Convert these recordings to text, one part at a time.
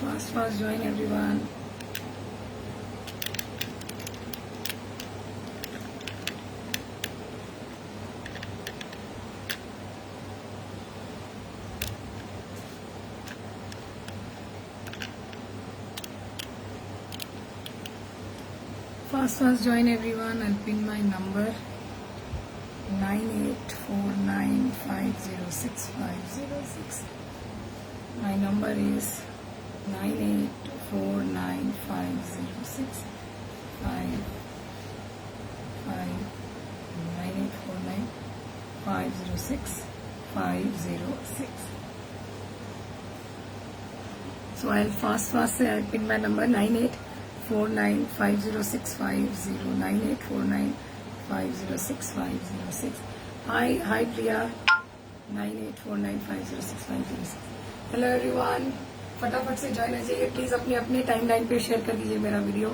Fast join everyone. Fast join everyone. I'll pin my number 9849506506. My number is 98495065 9849506506. So I'll fast say I'll pin my number 9849506506. Hi Priya. 9849506506. Hello everyone, फटाफट से join हो जाइए please. अपने अपने timeline पे share कर दीजिए मेरा वीडियो।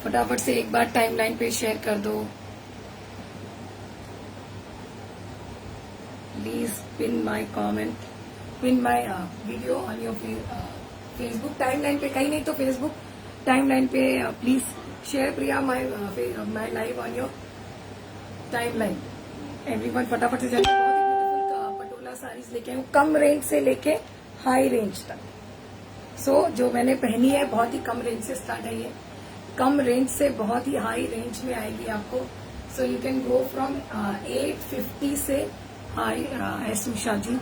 फटाफट से एक बार टाइमलाइन पे शेयर कर दो please. Pin my comment, pin my video on your Facebook timeline पे, कहीं नहीं तो फेसबुक टाइमलाइन पे please share Priya my live on your timeline. Everyone फटाफट से जाइए। बहुत ही ब्यूटीफुल पटोला साड़ीज लेके आई हूँ, कम रेंज से लेके हाई रेंज तक। सो जो मैंने पहनी है बहुत ही कम रेंज से स्टार्ट है, ये कम रेंज से बहुत ही हाई रेंज में आएगी आपको। So you can go from 850 से high. Yes Usha ji,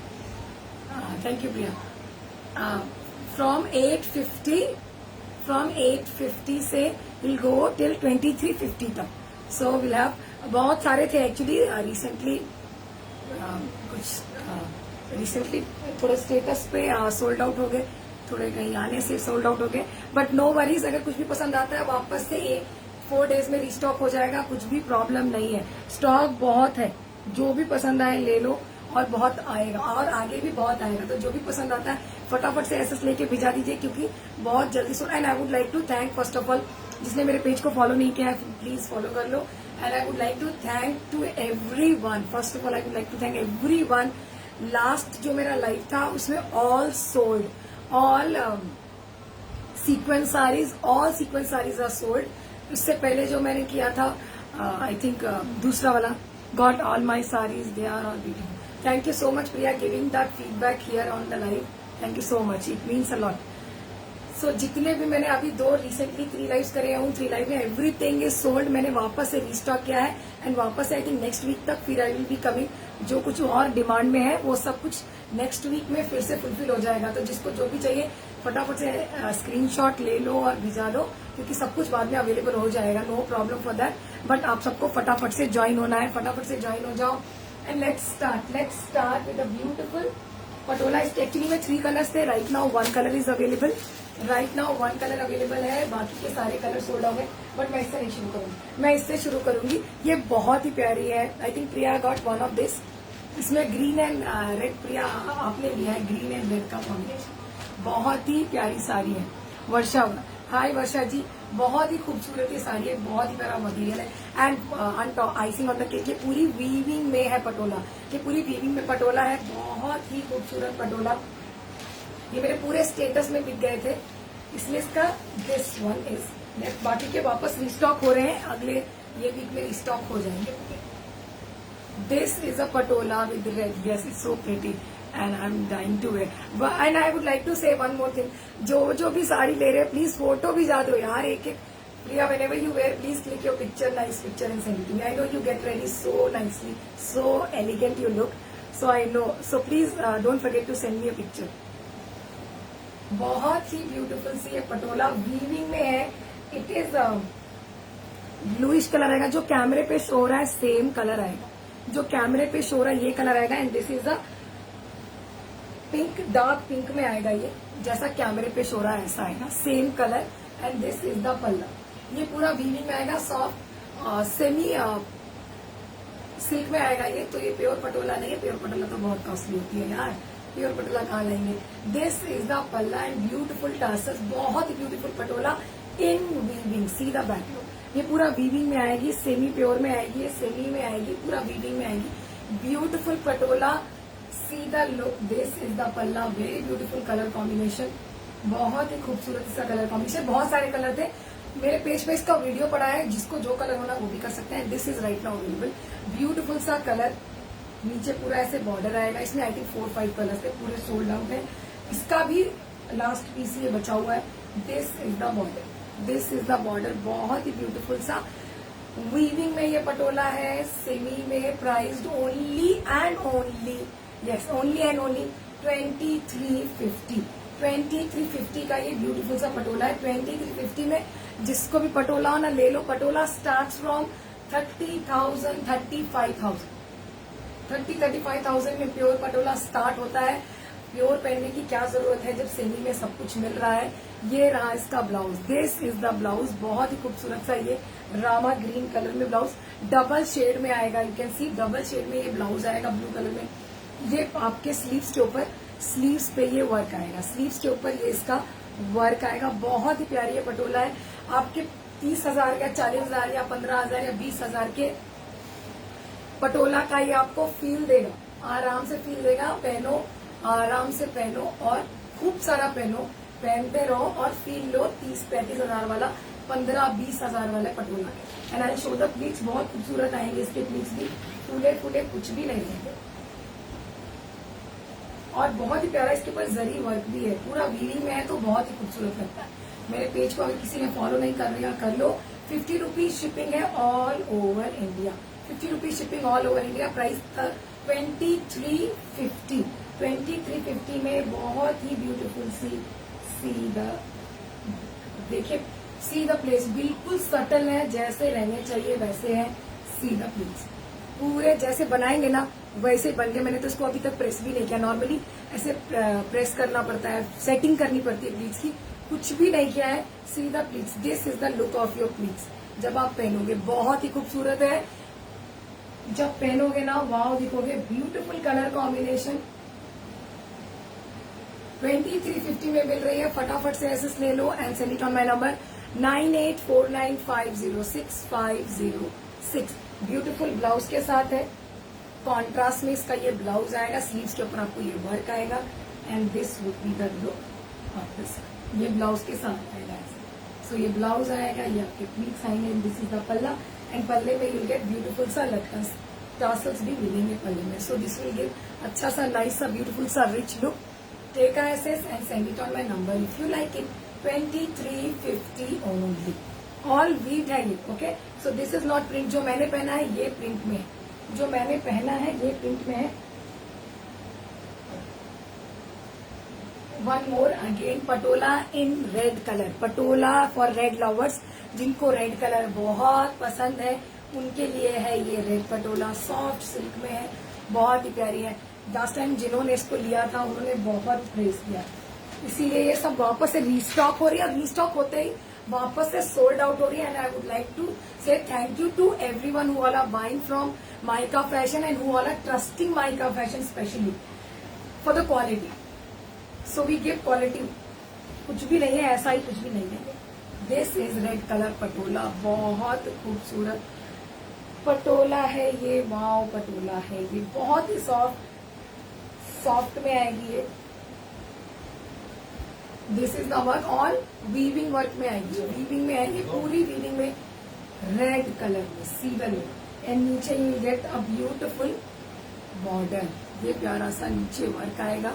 thank you Priya. From 850 से विल गो टिल 2350 तक। सो विल हैव, बहुत सारे थे एक्चुअली रिसेंटली, रिसेंटली थोड़े स्टेटस पे सोल्ड आउट हो गए, थोड़े कहीं आने से सोल्ड आउट हो गए। बट नो वरीज, अगर कुछ भी पसंद आता है वापस से 4 डेज में रिस्टॉक हो जाएगा, कुछ भी प्रॉब्लम नहीं है। स्टॉक बहुत है, जो भी पसंद आए ले लो, और बहुत आएगा और आगे भी बहुत आएगा। तो जो भी पसंद आता है फटाफट से एसएस लेके भिजा दीजिए, क्योंकि बहुत जल्दी sold. And I would like to thank, first of all, जिसने मेरे पेज को फॉलो नहीं किया है प्लीज फॉलो कर लो। And I would like to thank to everyone. First of all I would like to thank everyone. Last जो मेरा लाइव था उसमें all sold, all sequence saris, all sequence saris are sold. उससे पहले जो मैंने किया था आई थिंक दूसरा वाला, got all my saris, they are all beautiful. Thank you so much Priya giving that feedback here on the live. Thank you so much, it means a lot. So जितने भी मैंने अभी 2 रिसेंटली 3 लाइव्स करे हूँ, 3 लाइव में everything is sold. मैंने वापस से रिस्टॉक किया है एंड वापस से आई थिंक नेक्स्ट वीक तक फिर आई विल बी कमिंग। जो कुछ और डिमांड में है वो सब कुछ नेक्स्ट वीक में फिर से फुलफिल हो जाएगा। तो जिसको जो भी चाहिए फटाफट से स्क्रीनशॉट ले लो और भिजा दो, क्योंकि सब कुछ बाद में अवेलेबल हो जाएगा, no problem for that. But आप सबको फटाफट से ज्वाइन होना है, फटाफट से ज्वाइन हो जाओ। And let's start with a beautiful Patola. Actually में 3 कलर्स थे, right now 1 colour is available. Right now 1 colour available है, बाकी के सारे कलर सोल्ड हो गए। बट मैं इससे नहीं शुरू करूंगी, मैं इससे शुरू करूंगी। ये बहुत ही प्यारी है, I think Priya got one of this. इसमें ग्रीन एंड रेड, प्रिया आपने लिया है ग्रीन एंड रेड का कॉम्बिनेशन। बहुत ही प्यारी साड़ी है। वर्षा, हाय वर्षा जी, बहुत ही खूबसूरत ये साड़ी है, बहुत ही प्यारा मटेरियल है। And icing on the cake, ये पूरी वीविंग में है पटोला, ये पूरी वीविंग में पटोला है। बहुत ही खूबसूरत पटोला, ये मेरे पूरे स्टेटस में बिक गए थे, इसलिए इसका दिस वन इज नेक्स्ट। बाकी के वापस रिस्टॉक हो रहे हैं, अगले ये वीक में रिस्टॉक हो जाएंगे। This is a patola with red, yes it's so pretty and I am dying to wear. And I would like to say one more thing, जो भी साड़ी ले रहे हैं प्लीज फोटो भी जा दो यार एक एक। प्रिया whenever you wear please click your picture, nice picture and send it to me. I know you get ready so nicely, so elegant you look, so I know, so please don't forget to send me a picture. बहुत ही beautiful सी ये Patola weaving में है। It is bluish colour आएगा, जो कैमरे पे show हो रहा है सेम कलर आएगा, जो कैमरे पे शो हो रहा है ये कलर आएगा। And this is a pink, dark pink में आएगा ये, जैसा कैमरे पे शो रहा है ऐसा आएगा, same colour. And this is the पल्ला, ये पूरा वीविंग में आएगा, सॉफ्ट सेमी सिल्क में आएगा ये। तो ये प्योर पटोला नहीं है, प्योर पटोला तो बहुत कॉस्टली होती है यार, प्योर पटोला कहाँ लेंगे। This is the palla and beautiful tassels, बहुत ही beautiful Patola in weaving. See the back look, ये पूरा वीविंग में आएगी, सेमी प्योर में आएगी, ये सेमी में आएगी, पूरा वीविंग में आएगी। Beautiful Patola, C the look, this is the पल्ला, वेरी ब्यूटीफुल कलर कॉम्बिनेशन, बहुत ही खूबसूरत इसका कलर कॉम्बिनेशन। बहुत सारे कलर थे, मेरे पेज पे इसका वीडियो पड़ा है, जिसको जो कलर होना वो भी कर सकते हैं। This is right now available, beautiful सा कलर, नीचे पूरा ऐसे बॉर्डर आएगा, इसमें आई थिंक 4-5 कलर्स थे, पूरे सोल्ड आउट है। इसका भी लास्ट पीस ये बचा हुआ है। This is the border, this is the border, बहुत ही ब्यूटीफुल सा वीविंग में ये पटोला है, सेमी में, priced only and only, yes only and only 2350। 2350 का ये ब्यूटीफुल सा पटोला है। 2350 में जिसको भी पटोला हो ना ले लो। पटोला स्टार्ट फ्रॉम 30,000, 35,000, 35,000 में प्योर पटोला स्टार्ट होता है। प्योर पहनने की क्या जरूरत है जब सेमी में सब कुछ मिल रहा है। ये रहा इसका blouse, this is the blouse, बहुत ही खूबसूरत सा ये रामा ग्रीन कलर में ब्लाउज, डबल शेड में आएगा। You can see double shade में ये ब्लाउज आएगा ब्लू कलर में। ये आपके स्लीव्स के ऊपर, स्लीव्स पे ये वर्क आएगा, स्लीव्स के ऊपर ये इसका वर्क आएगा। बहुत ही प्यारी ये पटोला है। आपके 30,000 या 40,000 या 15,000 या 20,000 के पटोला का ये आपको फील देगा, आराम से फील देगा। पहनो, आराम से पहनो और खूब सारा पहनो, पहनते रहो और फील लो 30-35,000 वाला, 15-20,000 वाले पटोला के। And I show the pleats, बहुत खूबसूरत आएंगे इसके प्लीट्स भी, फूले फूले कुछ भी नहीं रहेंगे। और बहुत ही प्यारा इसके ऊपर जरी वर्क भी है, पूरा वीविंग में है तो बहुत ही खूबसूरत लगता है। मेरे पेज को अगर किसी ने फॉलो नहीं कर रहा कर लो। 50 रुपीज शिपिंग है all over India, 50 rupees shipping all over India. Price 2350, 2350 में बहुत ही ब्यूटीफुल सी द, देखिए सी द प्लेस, बिल्कुल सटल है, जैसे रहने चाहिए वैसे है। सी द प्लेस पूरे जैसे बनाएंगे ना वैसे बन गए। मैंने तो इसको अभी तक प्रेस भी नहीं किया, नॉर्मली ऐसे प्रेस करना पड़ता है, सेटिंग करनी पड़ती है प्लीट्स की, कुछ भी नहीं किया है। सी the pleats, this is the look of your pleats. जब आप पहनोगे बहुत ही खूबसूरत है, जब पहनोगे ना वाव दिखोगे, ब्यूटीफुल कलर कॉम्बिनेशन। 2350 में मिल रही है, फटाफट से एसेस ले लो and send it on my number 9849506506। Beautiful blouse के साथ है, कॉन्ट्रास्ट में इसका ये ब्लाउज आएगा, स्लीव्स के ऊपर आपको ये वर्क आएगा and this would be the look of this. ये ब्लाउज के साथ आएगा ऐसे। सो ये ब्लाउज आएगा, ये आपके प्लीट्स आएंगे and this is the palla. And पल्ले में यूल गेट ब्यूटीफुल सा लटकन, टासल्स भी मिलेंगे पल्ले में। सो दिस विल गिव अच्छा सा नाइस सा ब्यूटीफुल सा rich look. Take a SS and send it on my number if you like it. 2350 only. All weaved है ये, okay? So this is not print, जो मैंने पहना है ये प्रिंट में है, जो मैंने पहना है ये प्रिंट में है। One more again, Patola in red colour, Patola for red lovers, जिनको रेड कलर बहुत पसंद है उनके लिए है ये रेड पटोला। सॉफ्ट सिल्क में है, बहुत ही प्यारी है। लास्ट टाइम जिन्होंने इसको लिया था उन्होंने बहुत प्रेस किया, इसीलिए ये सब वापस से रीस्टॉक हो रही है। रीस्टॉक होते ही वापस से सोल्ड आउट हो रही है। And I would like to say thank you to everyone who all are buying from Maika fashion and who all are trusting Maika fashion specially for the quality. So we give quality, कुछ भी नहीं है ऐसा ही, कुछ भी नहीं है। This is red colour Patola, बहुत खूबसूरत पटोला है ये, वाव पटोला है ये, बहुत ही सॉफ्ट में आएगी ये। This is the work, all weaving work में आएगी, वीविंग में आएगी, पूरी वीविंग में रेड कलर में सीवन में। एंड नीचे you get a beautiful border, ये प्यारा सा नीचे वर्क आएगा।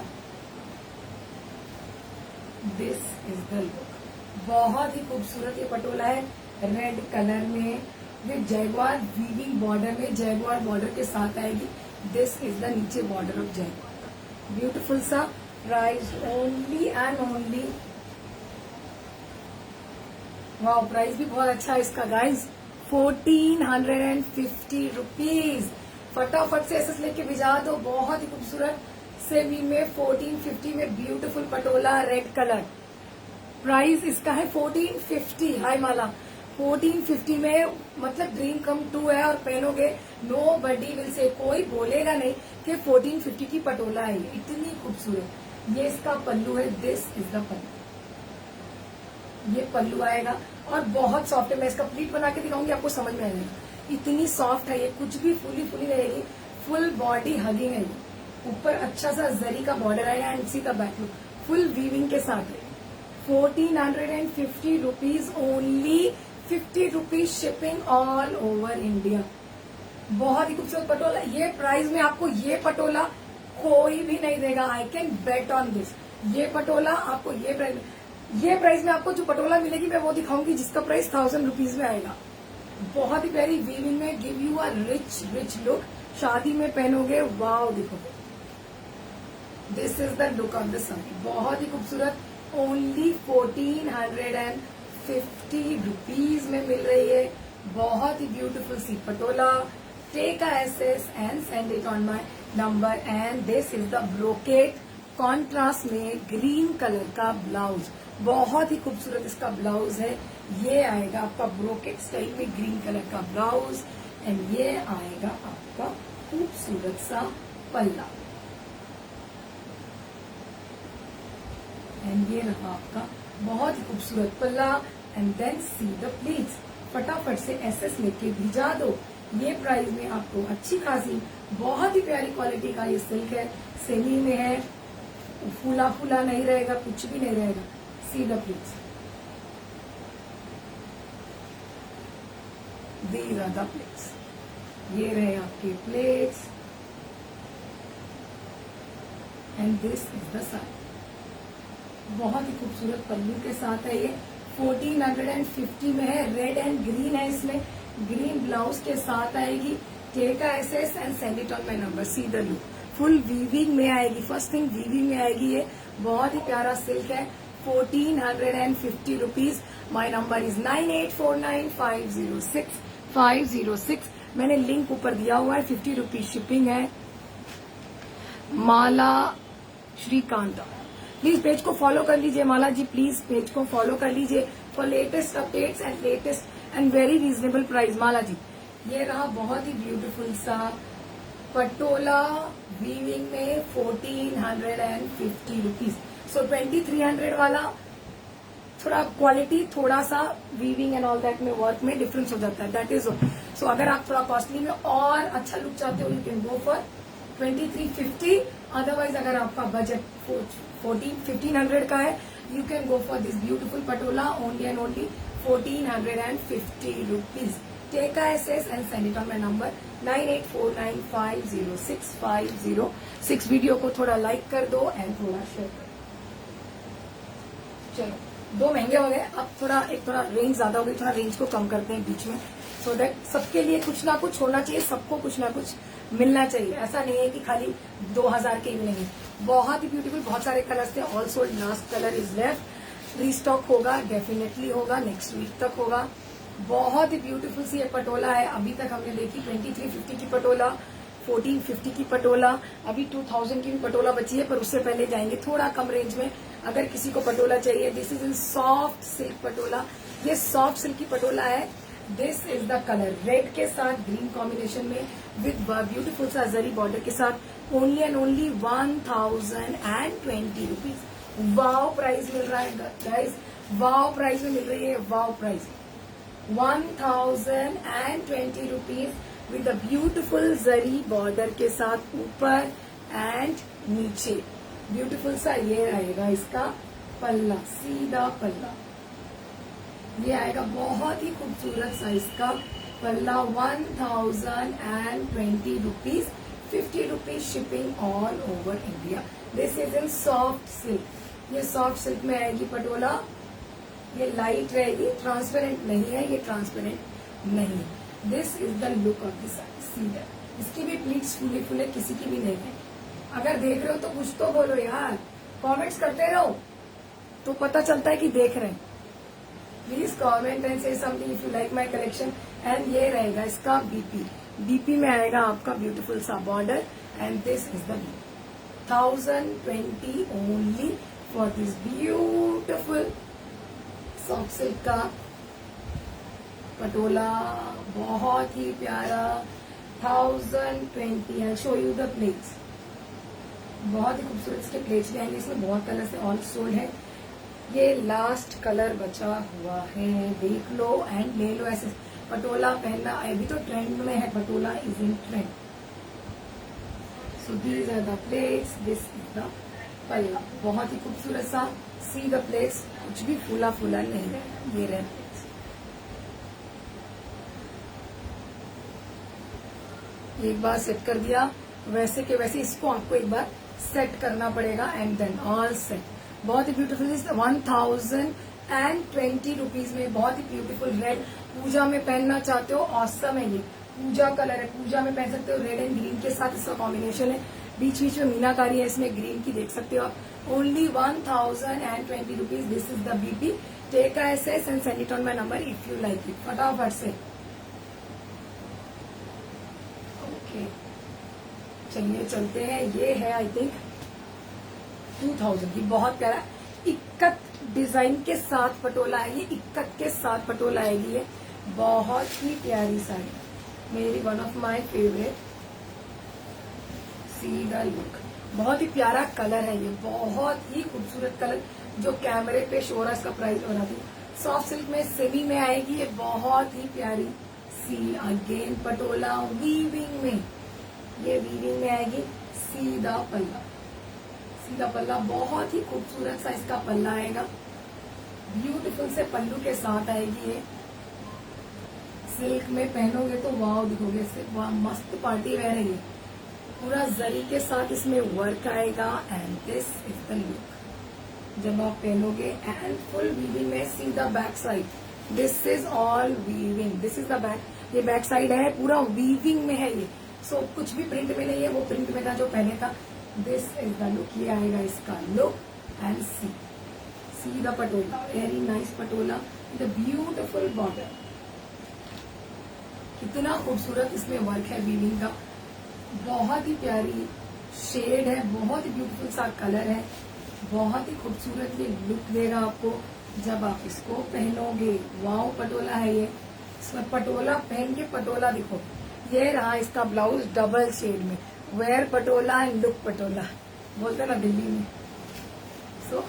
दिस इज द लुक, बहुत ही खूबसूरत ये पटोला है, रेड कलर में विद जैगवार वीविंग बॉर्डर में, जैगवार बॉर्डर के साथ आएगी। दिस इज द नीचे बॉर्डर ऑफ जैगवार, ब्यूटीफुल सा। प्राइस ओनली एंड ओनली, वाह प्राइस भी बहुत अच्छा है इसका गाइज, 1450 रुपीज। फटाफट से ऐसे लेके भिजा दो, बहुत ही खूबसूरत सेमी में 1450 में beautiful Patola red colour. Price इसका है 1450। हाय माला, 1450 में मतलब ड्रीम कम ट्रू है। और पहनोगे नो बडी विल से, कोई बोलेगा नहीं कि 1450 की पटोला है, इतनी खूबसूरत। ये इसका पल्लू है, दिस इज द पल्लू, ये पल्लू आएगा और बहुत सॉफ्ट है। मैं इसका प्लीट बना के दिखाऊंगी, आपको समझ में आएगा। इतनी सॉफ्ट है ये, कुछ भी फूली फूली रहेगी, फुल बॉडी हगिंग है ये। ऊपर अच्छा सा जरी का बॉर्डर आएगा and C the back look full weaving के साथ है। 1450 rupees only, 50 rupees shipping all over India. बहुत ही खूबसूरत पटोला। ये प्राइस में आपको ये पटोला कोई भी नहीं देगा, I can bet on this. ये पटोला आपको ये प्राइस में आपको जो पटोला मिलेगी मैं वो दिखाऊंगी जिसका प्राइस 1000 रुपीज में आएगा। बहुत ही प्यारी वीविंग में, give you a rich look. शादी में पहनोगे, वाव देखो, this is the look of the sari. बहुत ही खूबसूरत, ओनली 1450 रुपीज में मिल रही है। बहुत ही ब्यूटीफुल सी patola. Take a SS and send it on my number. And this is the brocade contrast में ग्रीन कलर का ब्लाउज। बहुत ही खूबसूरत इसका ब्लाउज है। ये आएगा आपका ब्रोकेट स्टाइल में ग्रीन कलर का ब्लाउज एंड ये आएगा आपका खूबसूरत सा पल्ला। एंड ये रहा आपका बहुत ही खूबसूरत पल्ला। And then see the pleats. फटाफट से एसएस लेके भिजा दो। ये प्राइस में आपको अच्छी खासी बहुत ही प्यारी क्वालिटी का ये सिल्क है, सेमी में है, फूला फूला नहीं रहेगा, कुछ भी नहीं रहेगा। See the pleats, these are the plates. ये रहे आपके plates and this is the sari. बहुत ही खूबसूरत पल्लू के साथ है ये। 1450 में है। रेड एंड ग्रीन है, इसमें ग्रीन ब्लाउज के साथ आएगी। Take a SS and send it on my number. See the look, full weaving में आएगी। फर्स्ट थिंग वीविंग में आएगी। ये बहुत ही प्यारा सिल्क है। 1450 रुपीज। My number is 9849506506। मैंने लिंक ऊपर दिया हुआ है। 50 रुपीज शिपिंग है। माला श्रीकांत, प्लीज पेज को फॉलो कर लीजिए। माला जी प्लीज पेज को फॉलो कर लीजिए for latest updates and latest and very reasonable price. Mala ji, ये रहा बहुत ही ब्यूटीफुल सा पटोला वीविंग में 1450 रुपीज। सो 2300 वाला थोड़ा क्वालिटी, थोड़ा सा वीविंग एंड ऑल दैट में वर्क में डिफरेंस हो जाता है, दैट इज ऑल। सो अगर आप थोड़ा कॉस्टली में और अच्छा लुक चाहते हो, you can go for 2350। Otherwise अगर आपका बजट 1500 का है, you can go for this beautiful patola only and only 1450 rupees. Take a SS and send it on my number 9849506506। Video को थोड़ा लाइक कर दो एंड थोड़ा शेयर कर दो। चलो, 2 महंगे हो गए, अब थोड़ा रेंज ज्यादा हो गई, थोड़ा रेंज को कम करते हैं बीच में, सो दैट सबके लिए कुछ ना कुछ होना चाहिए, सबको कुछ ना कुछ मिलना चाहिए। ऐसा नहीं है कि खाली 2000 के ही मिलेंगे। बहुत ही ब्यूटीफुल, बहुत सारे कलर्स थे। Also last colour is left. Restock होगा, डेफिनेटली होगा, नेक्स्ट वीक तक होगा। बहुत ही ब्यूटीफुल सी ये पटोला है। अभी तक हमने देखी 2350 की पटोला, 1450 की पटोला, अभी 2000 की भी पटोला बची है, पर उससे पहले जाएंगे थोड़ा कम रेंज में। अगर किसी को पटोला चाहिए, this is in soft silk patola. ये सॉफ्ट सिल्क की पटोला है। This is the colour, red के साथ ग्रीन कॉम्बिनेशन में विद ब्यूटीफुल सा जरी बॉर्डर के साथ। Only and only 1020 rupees. Wow price मिल रहा है गाइस, वाव प्राइस में मिल रही है, wow price 1020 rupees with a beautiful zari border के साथ ऊपर एंड नीचे। ब्यूटीफुल सा ये आएगा इसका पल्ला, सीधा पल्ला ये आएगा। बहुत ही खूबसूरत सा इसका पल्ला। 1020 rupees, 50 rupees shipping all over India. This is in soft silk. ये सॉफ्ट सिल्क में आएगी पटोला। ये लाइट रहेगी, ट्रांसपेरेंट नहीं है, ये ट्रांसपेरेंट नहीं। This is the look of this सीधा। इसकी भी प्लीट्स फूले फूले, किसी की भी नहीं है। अगर देख रहे हो तो कुछ तो बोलो यार, कमेंट्स करते रहो तो पता चलता है कि देख रहे हैं। प्लीज कमेंट एंड से something if you like my collection. And ये रहेगा इसका बीपी। बीपी में आएगा आपका ब्यूटीफुल सा border and this is the BP. 1020 only for this beautiful soft silk का पटोला। बहुत ही प्यारा 1020। I show you the plates. बहुत ही खूबसूरत इसके प्लेट्स भी आएंगे। इसमें बहुत कलर से ऑल सोल्ड है। ये लास्ट कलर बचा हुआ है, देख लो एंड ले लो। ऐसे पटोला पहनना अभी तो ट्रेंड में है, patola is in trend. So these are the plates, this is the पल्ला। बहुत ही खूबसूरत सा, सी द प्लेट्स, कुछ भी फूला फूला नहीं है, ये रहे प्लेट्स। एक बार सेट कर दिया वैसे के वैसे इसको आपको एक बार सेट करना पड़ेगा एंड देन ऑल सेट। बहुत ही ब्यूटीफुल, 1020 रुपीज में बहुत ही ब्यूटीफुल रेड। पूजा में पहनना चाहते हो, ऑसम है ये, पूजा कलर है, पूजा में पहन सकते हो। रेड एंड ग्रीन के साथ इसका कॉम्बिनेशन है, बीच बीच में मीनाकारी है इसमें ग्रीन की, देख सकते हो आप। Only 1020 rupees. This is the BP. Take a SS and send it on my number if you like it. फटाफट से ओके चलिए चलते हैं। ये है आई थिंक 2000 की, बहुत प्यारा इक्कत डिजाइन के साथ पटोला है, ये इक्कत के साथ पटोला आएगी। ये बहुत ही प्यारी साड़ी, मेरी one of my favourite. C the look, बहुत ही प्यारा कलर है ये, बहुत ही खूबसूरत कलर जो कैमरे पे शो रहा है। इसका प्राइस बता दूं, सॉफ्ट सिल्क में सेमी में आएगी ये, बहुत ही प्यारी। सी अगेन पटोला वीविंग में, ये वीविंग में आएगी। सीधा पल्ला, सीधा पल्ला, बहुत ही खूबसूरत सा इसका पल्ला आएगा, ब्यूटीफुल से पल्लू के साथ आएगी ये। सिल्क में पहनोगे तो वाव दिखोगे इससे, वाह मस्त पार्टी वेयर है ये। पूरा जरी के साथ इसमें वर्क आएगा and this is the look जब आप पहनोगे। एंड फुल वीविंग में, see the back side, this is all weaving, this is the back. ये बैक साइड है, पूरा वीविंग में है ये। सो कुछ भी प्रिंट में नहीं है, वो प्रिंट में था जो पहने था। दिस इज द लुक, ये आएगा इसका look. And see the Patola, very nice Patola with beautiful border. कितना खूबसूरत इसमें वर्क है वीविंग का, बहुत ही प्यारी शेड है, बहुत ही ब्यूटीफुल सा कलर है, बहुत ही खूबसूरत ये लुक देगा आपको जब आप इसको पहनोगे। वाओ पटोला है ये, इसमें पटोला पहन के पटोला दिखो। ये रहा इसका ब्लाउज डबल शेड में, wear patola and look patola बोलते हैं ना दिल्ली में। सो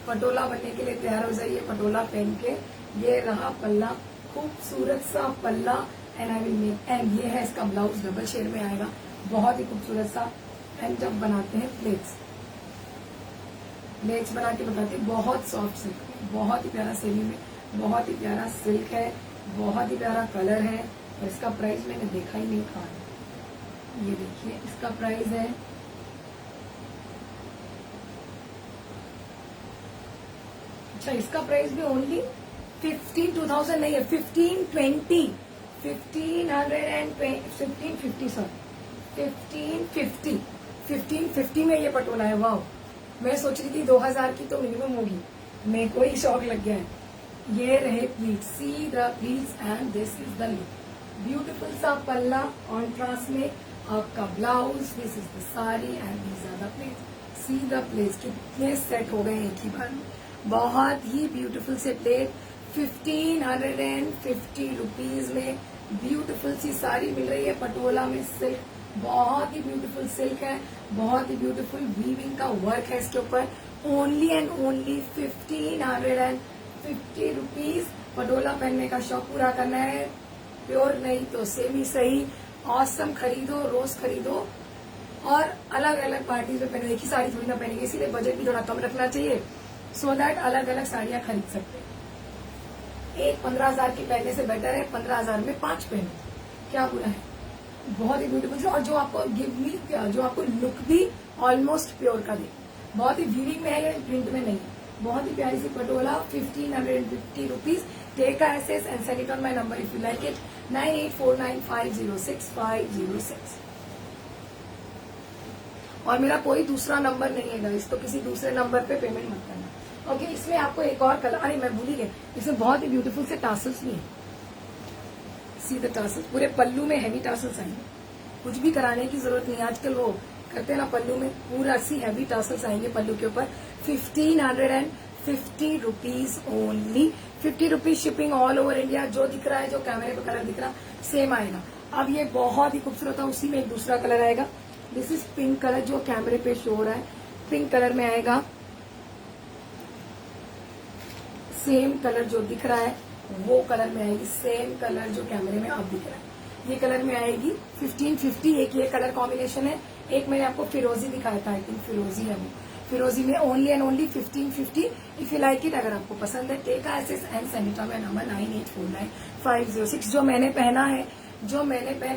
पटोला बनने के लिए तैयार हो जाइए, पटोला पहन के। ये रहा पल्ला, खूबसूरत सा पल्ला and I will make, and ये है इसका ब्लाउज डबल शेड में आएगा, बहुत ही खूबसूरत सा। एंड जब बनाते हैं प्लेट्स, लेग्स बना के बताते हैं, बहुत सॉफ्ट सिल्क, बहुत ही प्यारा सेमी में, बहुत ही प्यारा सिल्क है, बहुत ही प्यारा कलर है। और इसका प्राइस मैंने देखा ही नहीं कहा है, ये देखिए इसका प्राइस है अच्छा, इसका प्राइस भी ओनली 2000 नहीं है, 1550 1550 में ये पटोला है। वाह, मैं सोच रही थी 2000 की तो मिनिमम होगी, मेरे को ही शौक लग गया है। ये रहे pleats, see the pleats and this is the look, beautiful सा पल्ला कॉन्ट्रास्ट में, आपका blouse, this is the sari and these are the plates. See the plates, कितने सेट हो गए एक ही बार में, बहुत ही ब्यूटीफुल से प्लेट। 1550 रुपीज में ब्यूटीफुल सी साड़ी मिल रही है पटोला में, सिल्क, बहुत ही ब्यूटीफुल सिल्क है, बहुत ही ब्यूटीफुल वीविंग का वर्क है इसके ऊपर। Only and only 1550 rupees. Patola पहनने का शौक पूरा करना है, प्योर नहीं तो सेमी सही, ऑसम खरीदो, रोज खरीदो और अलग अलग पार्टीज में पहने। एक ही साड़ी थोड़ी ना पहनेंगे, इसीलिए बजट भी थोड़ा कम रखना चाहिए, सो दैट अलग अलग साड़ियां खरीद सकते हैं। एक 15,000 की पहनने से बेटर है 15,000 में 5 पहनो, क्या बुरा है। बहुत ही ब्यूटीफुल, और जो आपको जो आपको लुक भी ऑलमोस्ट प्योर का दे, बहुत ही वीविंग में है, प्रिंट में नहीं है। बहुत ही प्यारी सी patola, 1550 rupees. Take a SS and send it on my number if you like it, 9849506506। और मेरा कोई दूसरा नंबर नहीं है गाइस, तो किसी दूसरे नंबर पे पेमेंट मत करना। ओके, इसमें आपको एक और कलर, अरे मैं भूल ही गई, इसमें बहुत ही ब्यूटीफुल से टासल्स भी है। सी द टासल्स, पूरे पल्लू में हैवी टासल्स आएंगे, कुछ भी कराने की जरूरत नहीं है। आजकल वो करते हैं ना पल्लू में, पूरा सी हैवी टासल्स आएंगे पल्लू के ऊपर। 1550 rupees only, 50 rupees shipping all over India. जो दिख रहा है, जो कैमरे पे कलर दिख रहा सेम आएगा। अब ये बहुत ही खूबसूरत है, उसी में एक दूसरा कलर आएगा। दिस इज पिंक कलर, जो कैमरे पे शो हो रहा है, पिंक कलर में आएगा। सेम कलर जो दिख रहा है वो कलर में आएगी, सेम कलर जो कैमरे में अब दिख रहा है ये कलर में आएगी। 1550, एक ये कलर कॉम्बिनेशन है, एक मैंने आपको फिरोजी दिखाया था, आई थिंक फिरोजी है वो। फिरोजी में only and only 1550। If you like it, अगर आपको पसंद है, take SS and send it on number 9849-506। जो मैंने पहना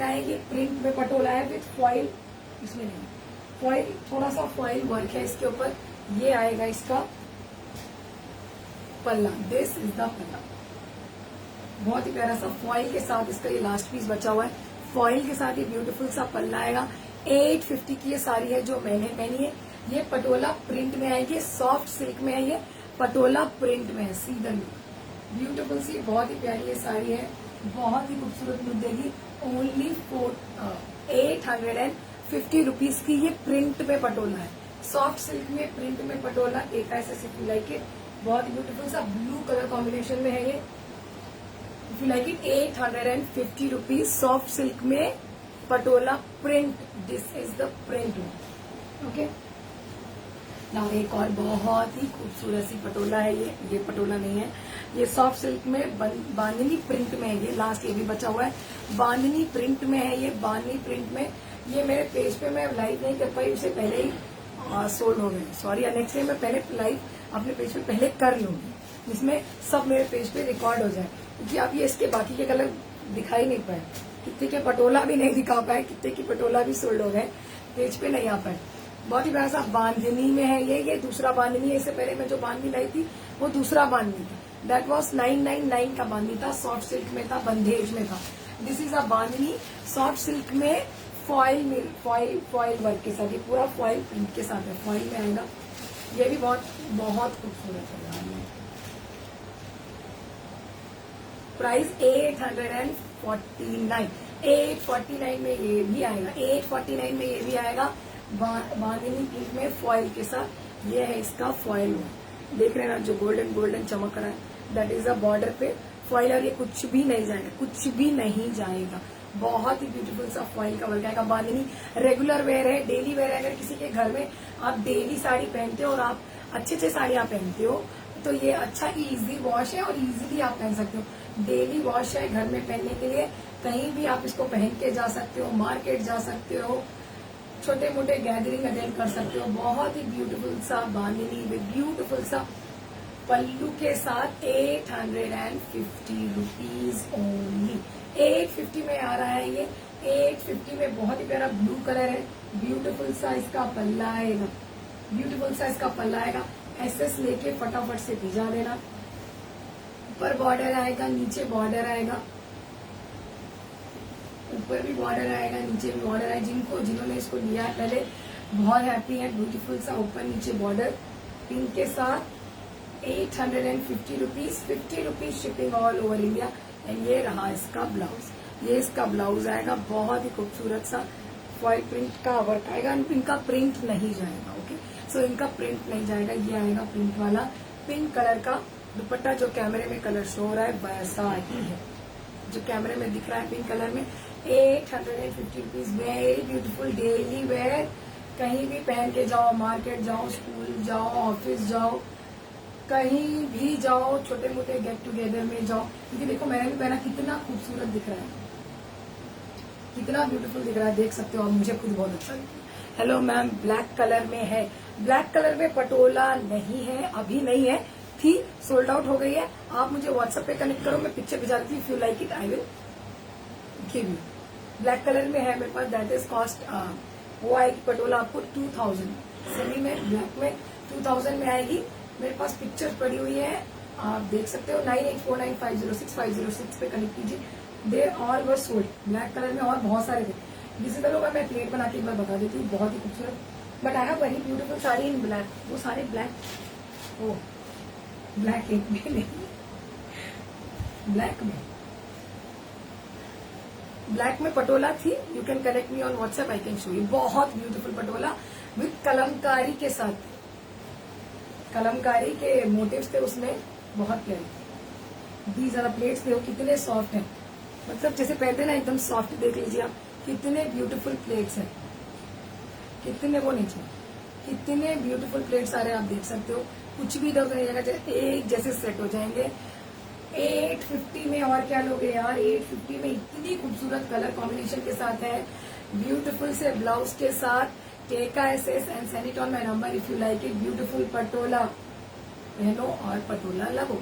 है ये प्रिंट में पटोला है विथ फॉइल, इसमें नहीं फॉइल, थोड़ा सा फॉइल वर्क है इसके ऊपर। ये आएगा इसका पल्ला, दिस इज द पल्ला, बहुत ही प्यारा सा फॉइल के साथ इसका ये लास्ट पीस बचा हुआ है। फॉइल के साथ ये ब्यूटीफुल सा पल्ला आएगा। 850 की ये साड़ी है जो मैंने पहनी है। ये पटोला प्रिंट में आएगी, सॉफ्ट सिल्क में है, ये पटोला प्रिंट में है, सीधा लुक, ब्यूटीफुल सी, बहुत ही प्यारी ये साड़ी है, बहुत ही खूबसूरत लुक देगी। ओनली 850 रुपीज की ये प्रिंट में पटोला है, सॉफ्ट सिल्क में प्रिंट में पटोला। एक ऐसे सिर्फ लाइक इट, बहुत ही ब्यूटीफुल सा ब्लू कलर कॉम्बिनेशन में है ये। If you like it, 850 rupees, soft silk में patola print, this is the print. Okay, now एक और बहुत ही खूबसूरत सी पटोला है ये पटोला नहीं है, ये सॉफ्ट सिल्क में बांधनी प्रिंट में है। ये लास्ट ये भी बचा हुआ है, बांधनी प्रिंट में है ये, बांधनी प्रिंट में। ये मेरे पेज पे मैं लाइव नहीं कर पाई, उससे पहले ही सोल्ड हो गए, सॉरी। नेक्स्ट टाइम मैं पहले लाइव अपने पेज पे पहले कर लूंगी, जिसमें सब मेरे पेज पे रिकॉर्ड हो जाए, क्योंकि अब ये इसके बाकी के कलर दिखाई नहीं पाए, कितने के पटोला भी नहीं दिखा पाए, कितने की पटोला भी सोल्ड हो गए, पेज पे नहीं आ पाए। बहुत ही प्यारा सा बांधनी में है ये दूसरा बांधनी है। इससे पहले मैं जो बांधनी लाई थी वो दूसरा बांधनी था, दैट वाज 999 का बांधनी था, सॉफ्ट सिल्क में था, बंदेज में था। This is a bandhani soft silk में फॉइल वर्क के साथ, ये पूरा फॉइल प्रिंट के साथ है, फॉइल में आएगा। ये भी बहुत खूबसूरत है। प्राइस 849 में ये भी आएगा, 849 में ये भी आएगा, बांधनी प्रिंट में फॉइल के साथ। ये है इसका फॉइल, देख रहे हैं ना, जो गोल्डन चमक रहा है, दैट इज अ बॉर्डर पे फॉइल, और ये कुछ भी नहीं जाएगा, कुछ भी नहीं जाएगा। बहुत ही ब्यूटीफुल सा फॉइल का वर्क आएगा। बांधनी रेगुलर वेयर है, डेली वेयर है। अगर किसी के घर में आप डेली साड़ी पहनते हो और आप अच्छे साड़ियां पहनते हो, तो ये अच्छा इजी वॉश है और इजीली आप पहन सकते हो। डेली वॉश है, घर में पहनने के लिए, कहीं भी आप इसको पहन के जा सकते हो, मार्केट जा सकते हो, छोटे मोटे गैदरिंग अटेंड कर सकते हो। बहुत ही ब्यूटीफुल सा बांधनी विद ब्यूटीफुल सा पल्लू के साथ 850 रुपीज ओनली। 850 में आ रहा है ये, 850 में बहुत ही प्यारा ब्लू कलर है, ब्यूटीफुल सा इसका पल्ला आएगा, ब्यूटीफुल सा इसका पल्ला आएगा। एसएस लेके फटाफट से भिजा देना। ऊपर बॉर्डर आएगा, नीचे बॉर्डर आएगा, ऊपर भी बॉर्डर आएगा, नीचे भी बॉर्डर आएगा। जिन्होंने इसको लिया है पहले बहुत हैप्पी है। ब्यूटीफुल सा ऊपर नीचे बॉर्डर पिंक के साथ 850 rupees, 50 rupees shipping all over India. And ये रहा इसका ब्लाउज, ये इसका ब्लाउज आएगा, बहुत ही खूबसूरत सा फॉइल प्रिंट का वर्क आएगा। इनका प्रिंट नहीं जाएगा, ओके, सो इनका प्रिंट नहीं जाएगा। ये आएगा प्रिंट वाला, पिंक कलर का दुपट्टा, जो कैमरे में कलर शो हो रहा है वैसा ही है, जो कैमरे में दिख रहा है पिंक कलर में। 850 rupees, very beautiful daily wear, कहीं भी पहन के जाओ, मार्केट जाओ, स्कूल जाओ, ऑफिस जाओ, कहीं भी जाओ, छोटे मोटे गेट टुगेदर में जाओ। क्योंकि देखो मैंने भी पहना, कितना खूबसूरत दिख रहा है, कितना ब्यूटीफुल दिख रहा है, देख सकते हो आप, मुझे खुद बहुत अच्छा दिख रहा है। हेलो मैम, ब्लैक कलर में है, ब्लैक कलर में पटोला नहीं है, अभी नहीं है, थी सोल्ड आउट हो गई है। आप मुझे व्हाट्सएप पे कनेक्ट करो, मैं पिक्चर भिजा देती हूँ। If you like it I will give you. Black colour में है मेरे पास, दैट इज कॉस्ट, वो आएगी पटोला आपको 2000, सेमी में ब्लैक में 2000 में आएगी। मेरे पास पिक्चर पड़ी हुई है, आप देख सकते हो। 9849506506 पे कनेक्ट कीजिए। They all were sold, black colour में और बहुत सारे थे। जिसे करो मैं प्लेट बना के एक बार बता देती हूँ, बहुत ही खूबसूरत। But I have very beautiful sari in black, वो सारे ब्लैक, ओ ब्लैक एक भी नहीं, ब्लैक में पटोला थी। You can connect me on WhatsApp, I can show you. बहुत ब्यूटीफुल पटोला विथ कलमकारी के साथ, कलमकारी के मोटिव्स थे उसमें, बहुत प्यारे। दीज आर प्लेट्स, देखो कितने सॉफ्ट हैं, मतलब जैसे पहनते ना एकदम सॉफ्ट। देख लीजिए आप, कितने ब्यूटीफुल प्लेट्स हैं, कितने वो नीचे, कितने ब्यूटीफुल प्लेट्स आ रहे हैं, आप देख सकते हो। कुछ भी दो जगह एक जैसे सेट हो जाएंगे। 850 में और क्या लोगे यार, 850 में इतनी खूबसूरत कलर कॉम्बिनेशन के साथ है। ब्यूटीफुल से ब्लाउज के साथ, take SS and send it on my number if you like it. Beautiful patola पहनो और पटोला लगो।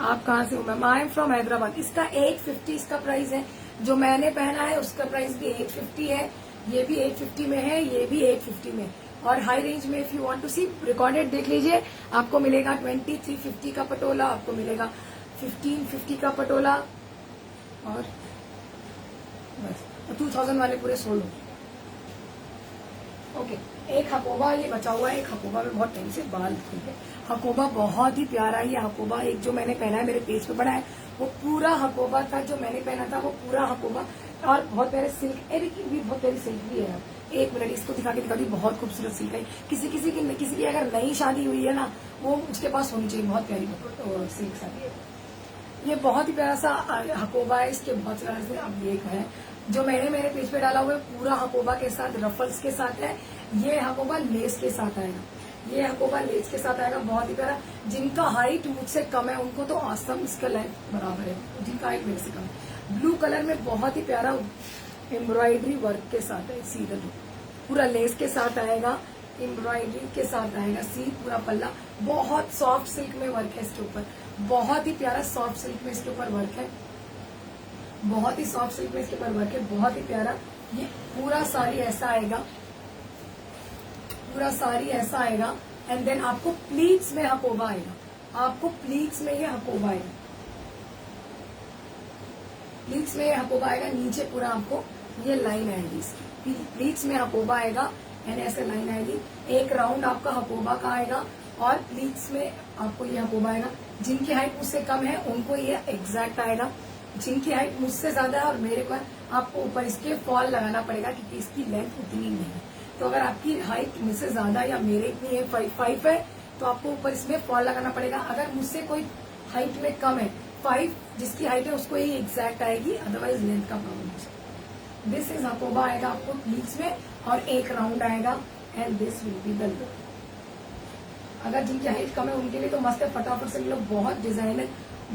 आप कहाँ से हो ma'am? I am from Hyderabad. इसका 850 इसका प्राइस है। जो मैंने पहना है उसका प्राइस भी 850 है, ये भी 850 में है, ये भी 850 में। और हाई रेंज में if you want to see recorded देख लीजिए, आपको मिलेगा 2350 का पटोला, आपको मिलेगा 1550 का पटोला, और बस 2000 वाले पूरे सोल्ड हो। ओके, एक हकोबा ये बचा हुआ है। एक हकोबा में बहुत टाइम से बाल थे। हकोबा बहुत ही प्यारा है। ये हकोबा एक जो मैंने पहना है, मेरे पेज पे पड़ा है, वो पूरा हकोबा था। जो मैंने पहना था वो पूरा हकोबा, और बहुत प्यारे सिल्क, भी बहुत प्यारी सिल्क भी है। एक मिनट इसको दिखा के दिखा दी, बहुत खूबसूरत सिल्क है। किसी की अगर नई शादी हुई है ना, वो उसके पास होनी चाहिए। बहुत प्यारी सिल्क शादी है। ये बहुत ही प्यारा सा हकोबा है। इसके बहुत सारे से अब ये है जो मैंने मेरे पेज पे डाला हुआ है, पूरा हकोबा के साथ रफल्स के साथ है। ये हकोबा लेस के साथ आएगा, ये हकोबा लेस के साथ आएगा। बहुत ही प्यारा। जिनका हाइट मुझसे कम है उनको तो आसम इसका लेंथ बराबर है, जिनका हाइट मेरे से कम है। ब्लू कलर में बहुत ही प्यारा एम्ब्रॉयडरी वर्क के साथ है। सीधा पूरा लेस के साथ आएगा, एम्ब्रॉयडरी के साथ आएगा। सी पूरा पल्ला, बहुत सॉफ्ट सिल्क में वर्क है इसके ऊपर। बहुत ही प्यारा सॉफ्ट सिल्क में इसके ऊपर वर्क है। बहुत ही सॉफ्ट सिल्क में इसके ऊपर वर्क है, बहुत ही प्यारा। ये पूरा साड़ी ऐसा आएगा, पूरा साड़ी ऐसा आएगा। एंड देन आपको प्लीट्स में हकोबा आएगा, आपको प्लीट्स में ये हकोबा आएगा, प्लीट्स में हकोबा आएगा। नीचे पूरा आपको ये लाइन आएगी इसकी, प्लीट्स में हकोबा आएगा एंड ऐसे लाइन आएगी। एक राउंड आपका हकोबा का आएगा और प्लीट्स में आपको ये हकोबा आएगा। जिनकी हाइट मुझसे कम है उनको ये एग्जैक्ट आएगा। जिनकी हाइट मुझसे ज्यादा है और मेरे को, आपको ऊपर इसके फॉल लगाना पड़ेगा क्योंकि इसकी लेंथ उतनी नहीं है। तो अगर आपकी हाइट मुझसे ज्यादा या मेरे इतनी है 5 है, तो आपको ऊपर इसमें फॉल लगाना पड़ेगा। अगर मुझसे कोई हाइट में कम है 5, जिसकी हाइट है उसको ये एग्जैक्ट आएगी, अदरवाइज लेंथ का प्रॉब्लम हो सकता है। दिस इज हकोबा आएगा आपको प्लीट्स में और एक राउंड आएगा and this will be the look. अगर जिनकी हाइट कम है उनके लिए तो मस्त है, फटाफट से लोग। बहुत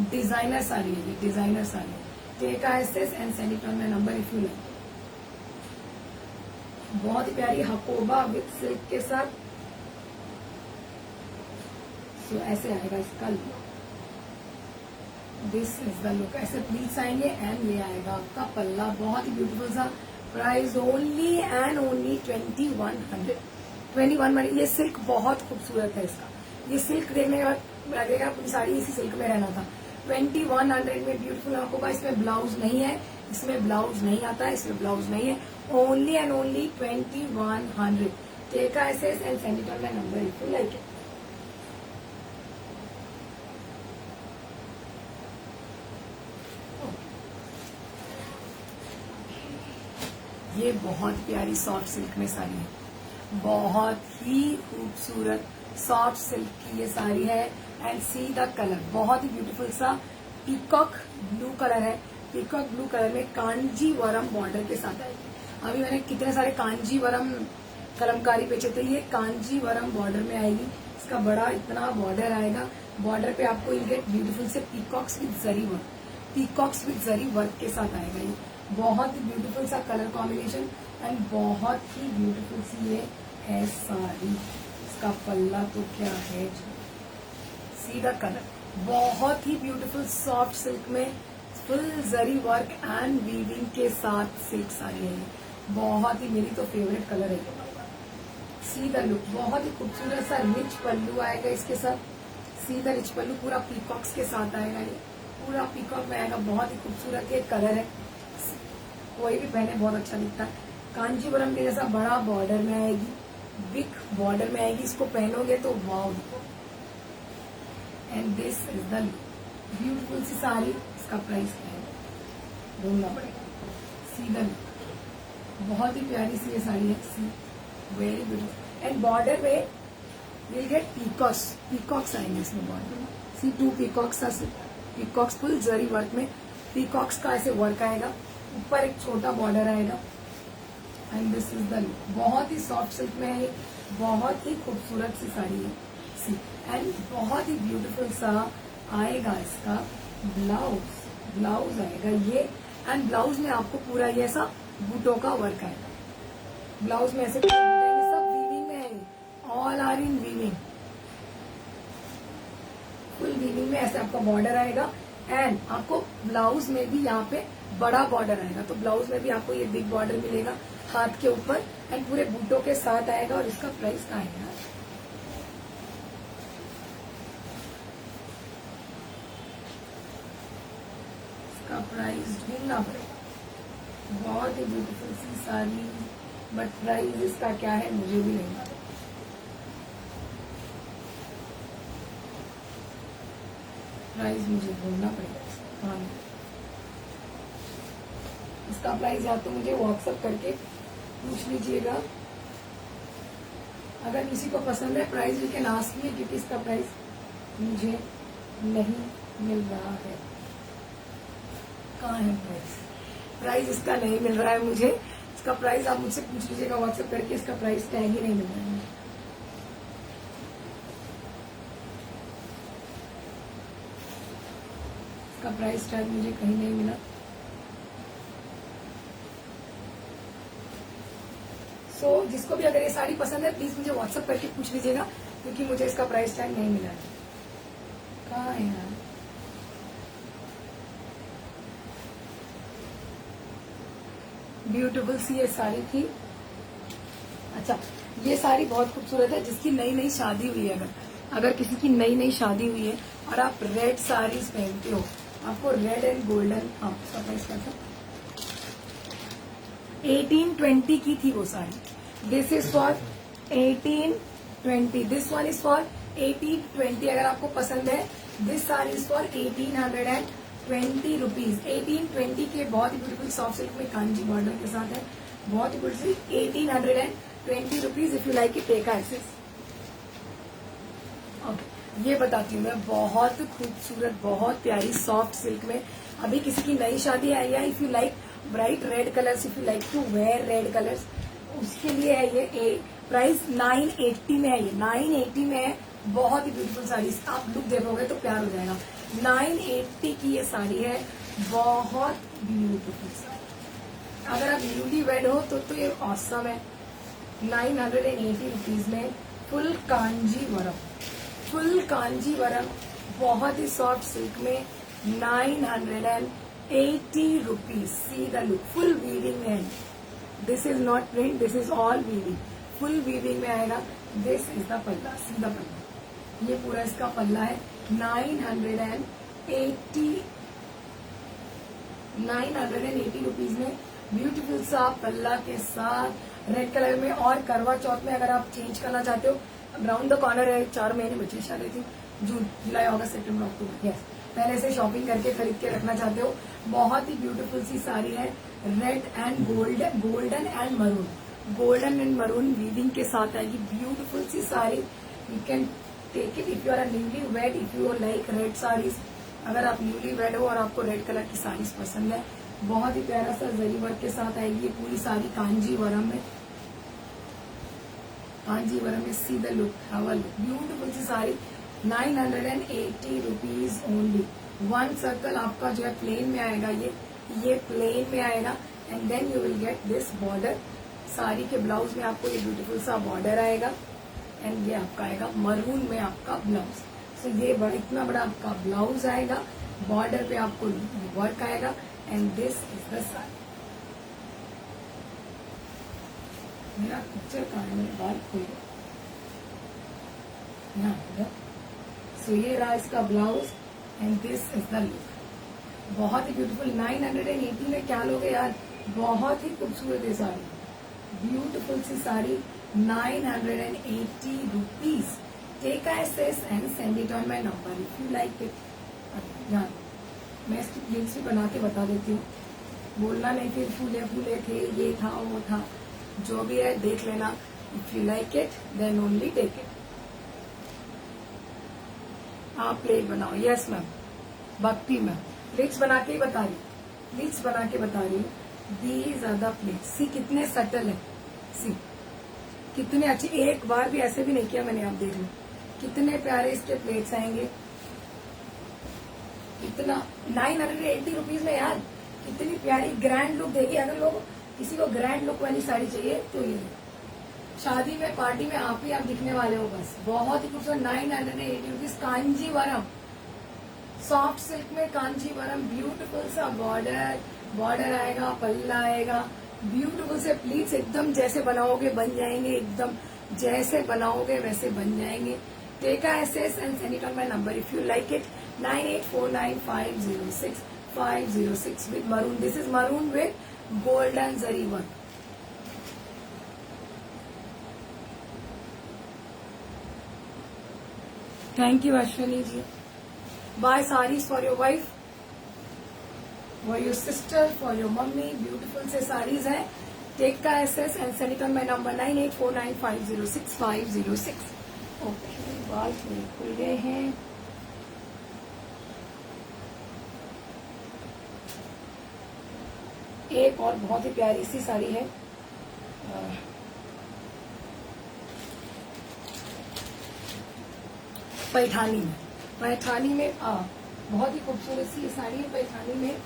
डिजाइनर साड़ी है ये, डिजाइनर साड़ी है। Take SS and send it on my number if you like. बहुत ही प्यारी हकोबा विथ सिल्क के साथ। सो ऐसे आएगा इसका look. This is the look. ऐसे प्लीट्स आएंगे एंड ये आएगा आपका पल्ला। बहुत ही ब्यूटीफुल सा। Price only and only 2100। ये सिल्क बहुत खूबसूरत है इसका। ये सिल्क देखने के बाद लगेगा पूरी साड़ी इसी सिल्क में रहना था। 2100 में ब्यूटीफुल हकोबा। इसमें ब्लाउज नहीं है, इसमें ब्लाउज नहीं आता है, इसमें ब्लाउज नहीं है। Only and only 2100। Take SS and send it on my number if you like it. ये बहुत प्यारी सॉफ्ट सिल्क में साड़ी है, बहुत ही खूबसूरत सॉफ्ट सिल्क की ये साड़ी है। एंड सी द कलर, बहुत ही ब्यूटीफुल सा पीकॉक ब्लू कलर है। पीकॉक ब्लू कलर में कांजीवरम बॉर्डर के साथ आएगी। अभी मैंने कितने सारे कांजीवरम कलमकारी बेचे थे, ये कांजीवरम बॉर्डर में आएगी। इसका बड़ा इतना बॉर्डर आएगा। बॉर्डर पे आपको यू गेट ब्यूटीफुल से peacocks with zari work, peacocks with zari work के साथ आएगा। ये बहुत ही ब्यूटीफुल सा कलर कॉम्बिनेशन एंड बहुत ही ब्यूटीफुल सी ये है साड़ी। इसका पल्ला तो क्या है, सीधा कलर। बहुत ही ब्यूटीफुल सॉफ्ट सिल्क में full zari work and weaving के साथ सिल्क साड़ी है। बहुत ही, मेरी तो फेवरेट कलर है। सीधा लुक, बहुत ही खूबसूरत सा रिच पल्लू आएगा इसके साथ। सीधा रिच पल्लू पूरा पीकॉक्स के साथ आएगा। ये पूरा पीकॉक में आएगा। बहुत ही खूबसूरत ये कलर है, कोई भी पहने बहुत अच्छा दिखता है। कांजीवरम के जैसा बड़ा बॉर्डर में आएगी, बिग बॉर्डर में आएगी। इसको पहनोगे तो वाव देखो। And this is the look. Beautiful सी साड़ी। इसका प्राइस क्या है ढूंढना पड़ेगा। सीधा लुक, बहुत ही प्यारी सी ये साड़ी है। सी वेरी ब्यूटीफुल। एंड बॉर्डर में विल गेट पीकॉक्स, पीकॉक्स आएंगे इसमें बॉर्डर में। सी 2 पीकॉक्स, पीकॉक्स फुल जरी वर्क में पीकॉक्स का ऐसे वर्क आएगा। ऊपर एक छोटा बॉर्डर आएगा and this is the look. बहुत ही सॉफ्ट सिल्क में है, बहुत ही खूबसूरत सी साड़ी है। सी एंड बहुत ही ब्यूटीफुल सा आएगा इसका ब्लाउज। ब्लाउज आएगा ये एंड ब्लाउज में आपको पूरा ये ऐसा बूटों का वर्क आएगा। ब्लाउज में ऐसे सब वीविंग में है, all are in weaving, full weaving में ऐसे आपका बॉर्डर आएगा। एंड आपको ब्लाउज में भी यहाँ पे बड़ा बॉर्डर आएगा, तो ब्लाउज में भी आपको ये बिग बॉर्डर मिलेगा हाथ के ऊपर एंड पूरे बूटों के साथ आएगा। और इसका प्राइस क्या है यार, इसका प्राइस ढूंढना पड़ेगा। बहुत ही ब्यूटीफुल सी साड़ी, बट प्राइस इसका क्या है मुझे भी नहीं मालूम। प्राइस मुझे ढूंढना पड़ेगा। हाँ, इसका प्राइस या तो मुझे व्हाट्सएप करके पूछ लीजिएगा, अगर किसी को पसंद है price you can ask me, क्योंकि इसका प्राइस मुझे नहीं मिल रहा है। कहाँ है प्राइस? प्राइस इसका नहीं मिल रहा है मुझे। इसका प्राइस आप मुझसे पूछ लीजिएगा व्हाट्सएप करके, इसका प्राइस टैग ही नहीं मिल रहा है मुझे। इसका प्राइस टैग मुझे कहीं नहीं मिला। सो जिसको भी अगर ये साड़ी पसंद है प्लीज मुझे व्हाट्सएप करके पूछ लीजिएगा, क्योंकि मुझे इसका प्राइस टैग नहीं मिला है। कहाँ है यार? ब्यूटीफुल सी ये साड़ी थी। अच्छा, ये साड़ी बहुत खूबसूरत है। जिसकी नई नई शादी हुई है, अगर किसी की नई नई शादी हुई है और आप रेड साड़ीज पहनते हो, आपको रेड एंड गोल्डन, हाँ उसका प्राइस क्या था? 1820 की थी वो sari. This is for 1820, this one is for 1820। अगर आपको पसंद है, this sari is for 1820 rupees. 1820 के बहुत ही ब्यूटीफुल सॉफ्ट सिल्क में कांजी बॉर्डर के साथ है, बहुत ही beautiful. 1820 rupees. If you like it take a SS. Okay, ये बताती हूँ मैं, बहुत खूबसूरत, बहुत प्यारी सॉफ्ट सिल्क में। अभी किसी की नई शादी है या if you like bright red colours, if you like to wear red colours, उसके लिए है ये। प्राइस 980 में है, ये 980 में है। बहुत ही ब्यूटीफुल साड़ी, आप लुक देखोगे तो प्यार हो जाएगा। 980 की ये साड़ी है, बहुत ब्यूटीफुल साड़ी। अगर आप न्यूली वेड हो तो ये ऑसम है। 980 रुपीज में फुल कांजीवरम, फुल कांजीवरम, बहुत ही सॉफ्ट सिल्क में 980 rupees. C the look, full weaving में है। This is not print, this is all weaving, full weaving में आएगा। दिस इज द पल्ला, सी द पल्ला, ये पूरा इसका पल्ला है। 980 रुपीज में ब्यूटीफुल सा पल्ला के साथ रेड कलर में। और करवा चौथ में अगर आप चेंज करना चाहते हो, राउंड द कॉर्नर है, 4 महीने बचे शायद, थी जून, जुलाई, अगस्त, सितंबर, अक्टूबर। यस, पहले से शॉपिंग करके खरीद के रखना चाहते हो, बहुत ही ब्यूटीफुल सी साड़ी है। Red and golden and maroon, golden and maroon weaving के साथ आएगी। ब्यूटीफुल सी sari, you can take it if you are a newly wed, if you like red saris. अगर आप न्यूली वेड हो और आपको रेड कलर की साड़ीज पसंद है, बहुत ही प्यारा सा जरी वर्क के साथ आएगी ये पूरी साड़ी कांजीवरम में। कांजीवरम में see the look, have a look, beautiful सी साड़ी। 980 rupees only. 1 सर्कल आपका जो है प्लेन में आएगा, ये प्लेन में आएगा। And then you will get this border. Sari के ब्लाउज में आपको ये ब्यूटीफुल सा बॉर्डर आएगा एंड ये आपका आएगा मरून में आपका ब्लाउज। सो ये इतना बड़ा आपका ब्लाउज आएगा, बॉर्डर पे आपको वर्क आएगा and this is the sari. मेरा पिक्चर कहाँ है, मेरे बाल खोल यहाँ। सो ये रहा इसका blouse and this is the look, बहुत ही ब्यूटीफुल। 980 में क्या लोगे यार, बहुत ही खूबसूरत है साड़ी, ब्यूटीफुल सी sari. 980 rupees. Take SS and send it on my number if you like it. ध्यान, मैं इसकी प्लेट्स भी बना के बता देती हूँ, बोलना नहीं फिर फूले फूले थे, ये था वो था, जो भी है देख लेना। If you like it then only take it. आप प्लेट बनाओ। Yes ma'am, Bhakti ma'am, plates बना के ही बता रही, प्लेट्स बना के बता रही हूँ। These are the plates. See कितने सटल है, सी कितने अच्छे, एक बार भी ऐसे भी नहीं किया मैंने, आप देख लो कितने प्यारे इसके प्लेट्स आएंगे। इतना 980 रुपीज में यार, कितनी प्यारी ग्रैंड लुक देगी। अगर लोग किसी को ग्रैंड लुक वाली साड़ी चाहिए तो ये शादी में पार्टी में आप ही आप दिखने वाले हो बस। बहुत ही खूबसूरत 980 रुपीज कांजीवरम सॉफ्ट सिल्क में कांजीवरम ब्यूटीफुल सा बॉर्डर आएगा, पल्ला आएगा, ब्यूटीफुल से प्लीट्स एकदम जैसे बनाओगे बन जाएंगे, एकदम जैसे बनाओगे वैसे बन जाएंगे। Take a SS and send it on my number if you like it 9849506506 with maroon. This is maroon with golden zari work. Thank you Ashwini ji. Buy sarees for your wife, for your sister, for your mummy. Beautiful से sarees है. Take का SS and send it on my number 9849506506. Okay, बाल पूरे खुल गए हैं. एक और बहुत ही प्यारी सी साड़ी है, पैठानी में बहुत ही खूबसूरत सी ये साड़ी है पैठानी में।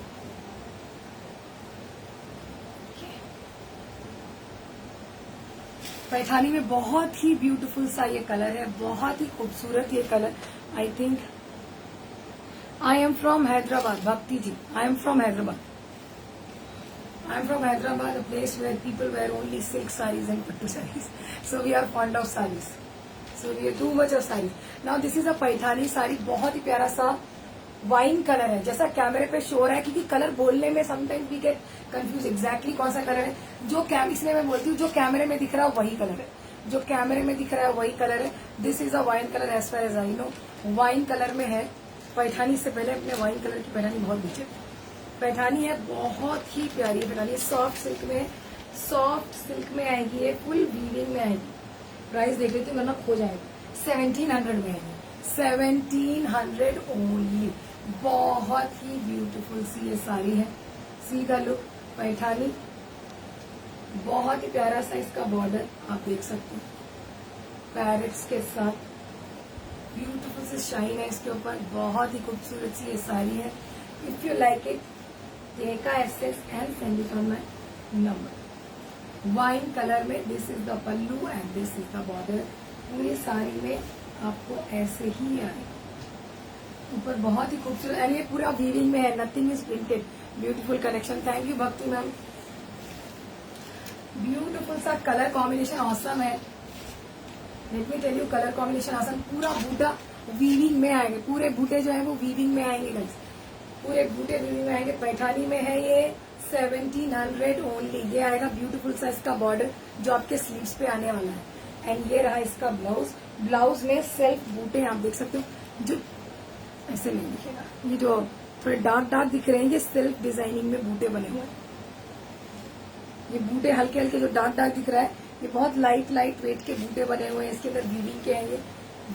पैठानी में बहुत ही ब्यूटीफुल सा ये कलर है, बहुत ही खूबसूरत ये colour. I think I am from Hyderabad, Bhakti ji, I am from Hyderabad, a place where people wear only silk sarees and pattu sarees. So we are fond of sarees. So we are too much of sarees. Now this is a Paithani sari, बहुत ही प्यारा सा wine colour है, जैसा कैमरे पे show रहा है, क्योंकि कलर बोलने में sometimes we get confused exactly कौन सा कलर है। इसलिए मैं बोलती हूँ जो कैमरे में दिख रहा है वही कलर है, जो कैमरे में दिख रहा है वही कलर है। This is a wine colour as far as I know, wine colour में है पैठानी। से पहले अपने वाइन कलर की पैठानी बहुत नीचे पैठानी है, बहुत ही प्यारी पैठानी, सॉफ्ट सिल्क में आएगी, ये फुल वीविंग में आएगी। प्राइस देख लेती हूँ वरना खो जाएगा। 1700 में आएगी, 1700 ओनली। बहुत ही ब्यूटीफुल सी ये साड़ी है। सी का लुक पैठानी, बहुत ही प्यारा सा इसका बॉर्डर आप देख सकते हो, पैरेट्स के साथ ब्यूटीफुल से शाइन है इसके ऊपर। बहुत ही खूबसूरत सी ये साड़ी है। If you like it take a SS and send it on my number. Wine colour में this is the pallu and this is the border. पूरी साड़ी में आपको ऐसे ही आए ऊपर, बहुत ही खूबसूरत, एंड ये पूरा वीविंग में है, nothing is printed. Beautiful collection. Thank you Bhakti ma'am. Beautiful सा कलर कॉम्बिनेशन ऑसम है। Let me tell you, colour combination awesome. पूरा बूटा वीविंग में आएंगे, पूरे बूटे जो है वो वीविंग में आएंगे गाइस, पूरे बूटे वीविंग में आएंगे। पैठानी में है ये 1700 ओनली। ये आएगा ब्यूटीफुल सा इसका बॉर्डर जो आपके स्लीव्स पे आने वाला है। एंड ये रहा इसका ब्लाउज में सेल्फ बूटे आप देख सकते हो, जो ऐसे नहीं दिखेगा, ये जो थोड़े डार्क दिख रहे हैं ये सेल्फ डिजाइनिंग में बूटे बने हुए हैं। ये बूटे हल्के हल्के जो डार्क दिख रहा है, ये बहुत लाइट वेट के बूटे बने हुए हैं। इसके अंदर वीविंग के हैं, ये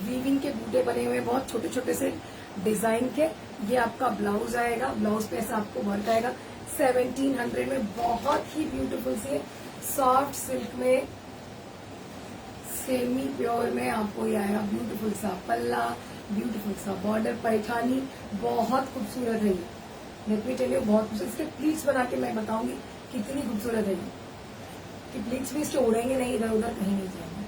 वीविंग के बूटे बने हुए हैं, बहुत छोटे छोटे से डिजाइन के। ये आपका ब्लाउज आएगा, ब्लाउज पे ऐसा आपको वर्क आएगा। 1700 में बहुत ही ब्यूटीफुल सी सॉफ्ट सिल्क में, सेमी प्योर में आपको ये आएगा। ब्यूटीफुल सा पल्ला, ब्यूटीफुल सा बॉर्डर। पैठानी बहुत खूबसूरत है ये, लेट मी टेल यू, बहुत खूबसूरत। इसके प्लीट्स बना के मैं बताऊंगी कितनी खूबसूरत है ये, कि प्लीट्स भी इसके उड़ेंगे नहीं, इधर उधर कहीं नहीं जाएंगे।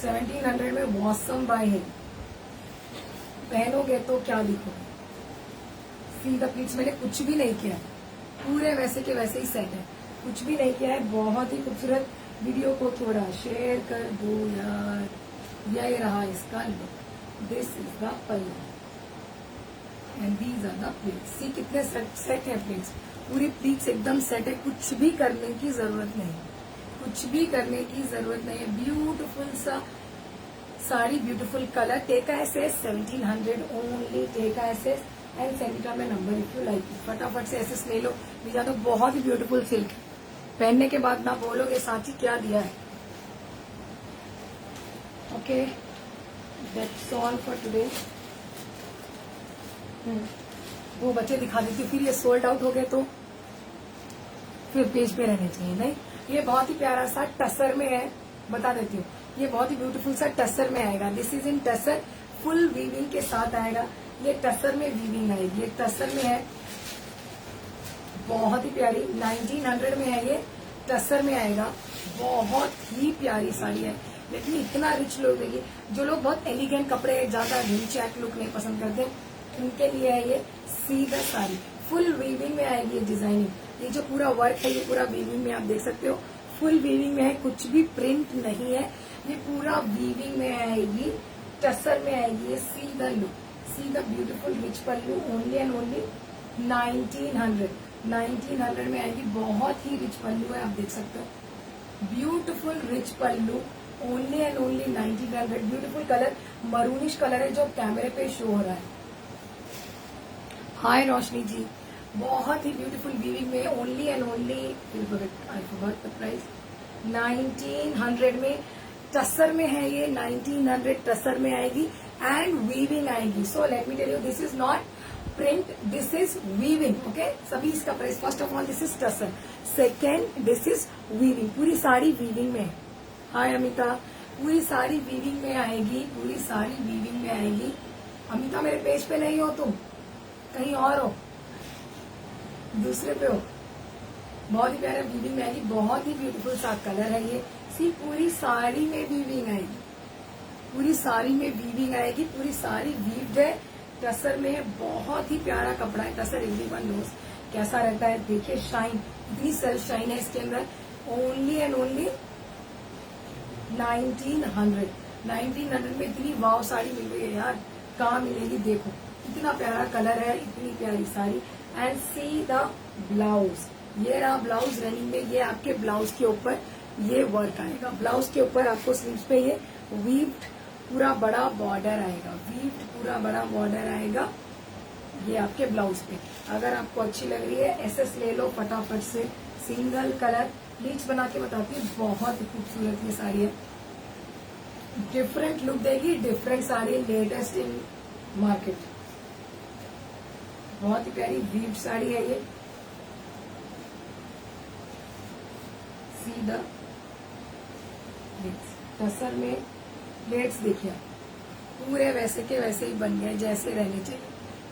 1700 में मौसम बाय है, पहनोगे तो क्या दिखोगे। सी द प्लीट्स मैंने कुछ भी नहीं किया, पूरे वैसे के वैसे ही सेट है, कुछ भी नहीं किया है। बहुत ही खूबसूरत। वीडियो को थोड़ा शेयर कर दो यार। यही रहा इसका look. This is the pallu and these are the pleats. See कितने सेट है प्लीट्स, पूरी प्लीट्स एकदम सेट है, कुछ भी करने की जरूरत नहीं, कुछ भी करने की जरूरत नहीं है। ब्यूटीफुल सा sari, beautiful colour. Take a SS 1700 only. Take a SS and send it on my number if you like it. फटाफट से एसएस ले लो। भेजा तो बहुत ही ब्यूटीफुल सिल्क है, पहनने के बाद ना बोलोगे सांची क्या दिया है। Okay, that's all for today. वो बच्चे दिखा देती हूँ, फिर ये सोल्ड आउट हो गए तो फिर पेज पे रहने चाहिए। नहीं, ये बहुत ही प्यारा सा टसर में है, बता देती हूँ। ये बहुत ही ब्यूटीफुल सा टसर में आएगा। This is in tussar, full weaving के साथ आएगा। ये टसर में वीविंग आएगी, ये टसर में है। बहुत ही प्यारी 1900 में है ये, टसर में आएगा। बहुत ही प्यारी साड़ी है, लेकिन इतना रिच लुक देगी। जो लोग बहुत एलिगेंट कपड़े, ज्यादा रिच लुक नहीं पसंद करते, उनके लिए है ये सीधा साड़ी। फुल वीविंग में आएगी ये डिजाइनिंग। ये जो पूरा वर्क है ये पूरा वीविंग में आप देख सकते हो, फुल वीविंग में है, कुछ भी प्रिंट नहीं है। ये पूरा वीविंग में आएगी, टसर में आएगी। ये सी the look, see the beautiful rich pallu. Only and only 1900 में आएगी। बहुत ही रिच पल्लू है, आप देख सकते हो। Beautiful rich pallu, only and only 1900। Beautiful colour, maroonish colour है जो कैमरे पे शो हो रहा है। हाय रोशनी जी, बहुत ही ब्यूटीफुल वीविंग में, only and only I forgot the price, 1900 में। टसर में है ये, 1900 टसर में आएगी एंड वीविंग आएगी। So let me tell you, this is not print, this is weaving. Okay, सभी इसका price, first of all this is tussar, second this is weaving. पूरी साड़ी वीविंग में है। हाय अमिता, पूरी साड़ी वीविंग में आएगी, पूरी साड़ी वीविंग में आएगी। अमिता मेरे पेज पे नहीं हो तुम, कहीं और हो, दूसरे पे हो। बहुत ही प्यारा वीविंग में आएगी, बहुत ही ब्यूटीफुल सा कलर है ये। सी पूरी साड़ी में वीविंग आएगी, पूरी साड़ी में वीविंग आएगी, पूरी साड़ी वीव्ड है, टसर में है। बहुत ही प्यारा कपड़ा है टसर, एवरीवन नोस कैसा रहता है। देखिए शाइन, इतनी सेल्फ शाइन है इसके अंदर। ओनली एंड ओनली 1900 में इतनी वाव साड़ी मिल रही है यार, कहाँ मिलेगी। देखो इतना प्यारा कलर है, इतनी प्यारी sari. And see the blouse, ये रहा ब्लाउज रनिंग में। ये आपके ब्लाउज के ऊपर ये वर्क आएगा, ब्लाउज के ऊपर आपको स्लीव्स पे ये वीव्ड पूरा बड़ा बॉर्डर आएगा, वीव्ड पूरा बड़ा बॉर्डर आएगा ये आपके ब्लाउज पे। अगर आपको अच्छी लग रही है एसएस ले लो फटाफट से, सिंगल कलर। ब्लीच बना के बताती हूँ, बहुत ही खूबसूरत ये साड़ी है, डिफरेंट लुक देगी, डिफरेंट साड़ी, लेटेस्ट इन मार्केट। बहुत ही प्यारी वीव्ड साड़ी है ये। सीधा टसर में प्लेट्स देखिए, पूरे वैसे के वैसे ही बन गए जैसे रहने चाहिए।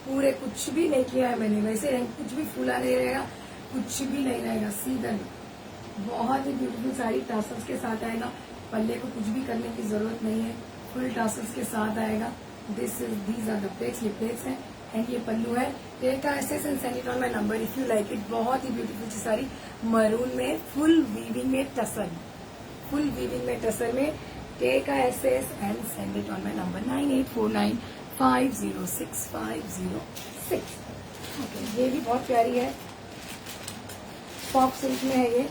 पूरे कुछ भी नहीं किया है मैंने, वैसे रहेंगे, कुछ भी फूला नहीं रहेगा, कुछ भी नहीं रहेगा, सीधा। बहुत ही ब्यूटीफुल साड़ी, टासल्स के साथ आएगा। पल्ले को कुछ भी करने की जरूरत नहीं है, फुल टासल्स के साथ आएगा। दीज आर द प्लेट्स, ये प्लेट्स हैं एंड ये पल्लू है। Take a SS and send it on my number if you like it. बहुत ही ब्यूटीफुल सी साड़ी, मरून में, फुल वीविंग में टसर, फुल वीविंग में टसर में। Take a SS and send it on my number 9849506506। Okay, ये भी बहुत प्यारी है, सॉफ्ट सिल्क में है ये,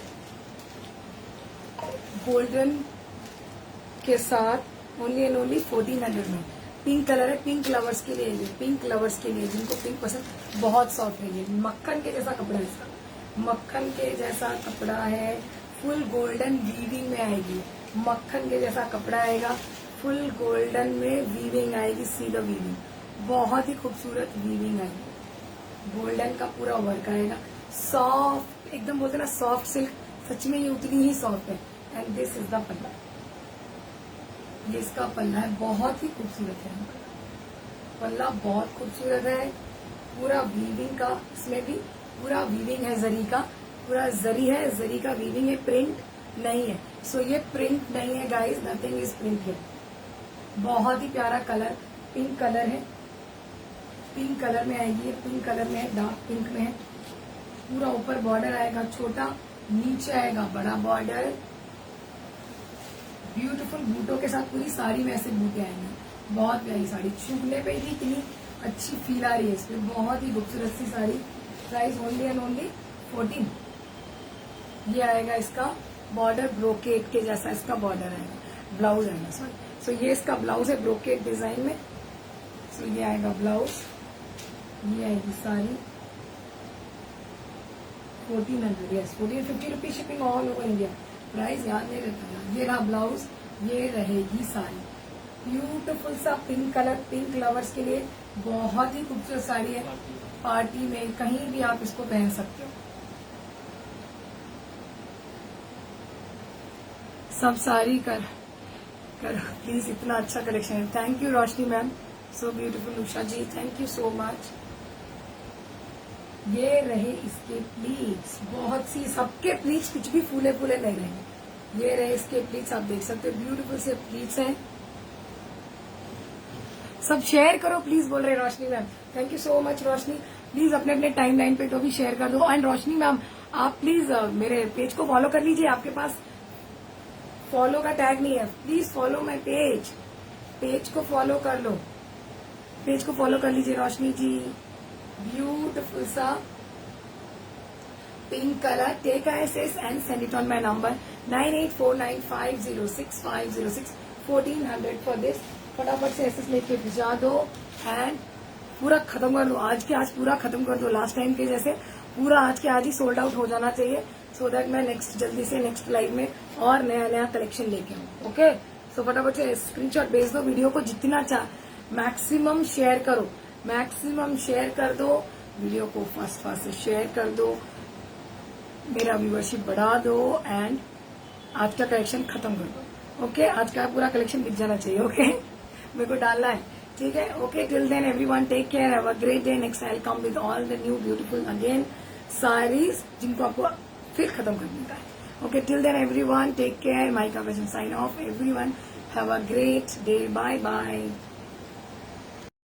गोल्डन के साथ। ओनली एंड ओनली 1400 में। पिंक कलर है, पिंक लवर्स के लिए, ये पिंक लवर्स के लिए जिनको पिंक पसंद। बहुत सॉफ्ट है ये, मक्खन के जैसा कपड़ा है इसका, मक्खन के जैसा कपड़ा है। फुल गोल्डन वीविंग में आएगी, मक्खन के जैसा कपड़ा आएगा, फुल गोल्डन में वीविंग आएगी, सीधा वीविंग। बहुत ही खूबसूरत वीविंग आएगी, गोल्डन का पूरा वर्क आएगा। सॉफ्ट एकदम, बोलते ना सॉफ्ट सिल्क, सच में ये उतनी ही सॉफ्ट है। एंड दिस इज द पल्ला, ये इसका पल्ला है, बहुत ही खूबसूरत है पल्ला, बहुत खूबसूरत है। पूरा वीविंग का, इसमें भी पूरा वीविंग है, जरी का पूरा जरी है, जरी का वीविंग है, प्रिंट नहीं है। सो ये प्रिंट नहीं है गाइस, नथिंग इज प्रिंट है। बहुत ही प्यारा कलर, पिंक कलर है, पिंक कलर में आएगी ये, पिंक कलर में है, डार्क पिंक में है। पूरा ऊपर बॉर्डर आएगा छोटा, नीचे आएगा बड़ा बॉर्डर। ब्यूटीफुल बूटों के साथ पूरी साड़ी में ऐसे बूटे आएंगे। बहुत प्यारी साड़ी, चुभने पे ही इतनी अच्छी फील आ रही है इसमें। बहुत ही खूबसूरत सी sari. Price only and only 14। ये आएगा इसका बॉर्डर, ब्रोकेट के जैसा इसका बॉर्डर आएगा, ब्लाउज आएगा सॉरी। सो ये इसका ब्लाउज है ब्रोकेट डिजाइन में। सो ये आएगा ब्लाउज, ये आएगी sari. 1400, yes 1450 rupees shipping all over India. Price याद नहीं रहता यार। ये रहा ब्लाउज, ये रहेगी साड़ी। ब्यूटीफुल सा पिंक कलर, पिंक लवर्स के लिए बहुत ही खूबसूरत साड़ी है। पार्टी में कहीं भी आप इसको पहन सकते हो। सब साड़ी कर प्लीज, इतना अच्छा कलेक्शन है। Thank you Roshni ma'am, so beautiful. Usha ji thank you so much. ये रहे इसके प्लीट्स, बहुत सी सबके प्लीट्स कुछ भी फूले फूले नहीं रहेंगे। ये रहे इसके प्लीट्स, आप देख सकते हो ब्यूटीफुल से प्लीट्स हैं। सब शेयर करो प्लीज, बोल रहे Roshni ma'am. Thank you so much Roshni. Please अपने अपने टाइमलाइन पे तो भी शेयर कर दो। एंड रोशनी मैम आप प्लीज मेरे पेज को फॉलो कर लीजिए। आपके पास फॉलो का टैग नहीं है, please follow my page. Page को फॉलो कर लो, पेज को फॉलो कर लीजिए रोशनी जी। ब्यूटिफुल सा pink colour, take ISS and send it on my number 9849506506 1400 for this. फटाफट से SS लेके भिजा दो एंड पूरा खत्म कर दो। आज के आज पूरा खत्म कर दो, लास्ट टाइम के जैसे पूरा आज के आज ही सोल्ड आउट हो जाना चाहिए, सो दैट मैं नेक्स्ट जल्दी से नेक्स्ट लाइव में और नया नया कलेक्शन लेके आऊँ। ओके, सो फटाफट से स्क्रीनशॉट भेज दो। वीडियो को जितना मैक्सिमम शेयर करो, मैक्सिमम शेयर कर दो। वीडियो को फास्ट से शेयर कर दो, मेरा व्यूअरशिप बढ़ा दो एंड आज का कलेक्शन खत्म कर दो। ओके, आज का पूरा कलेक्शन बिक जाना चाहिए। ओके, मेरे को डालना है, ठीक है। Okay, till then everyone take care, have a great day. Next I will come with all the new beautiful again saris जिनको आपको फिर खत्म करने का है। Okay, till then everyone take care. Maika वजन sign off. Everyone have a great day, bye bye.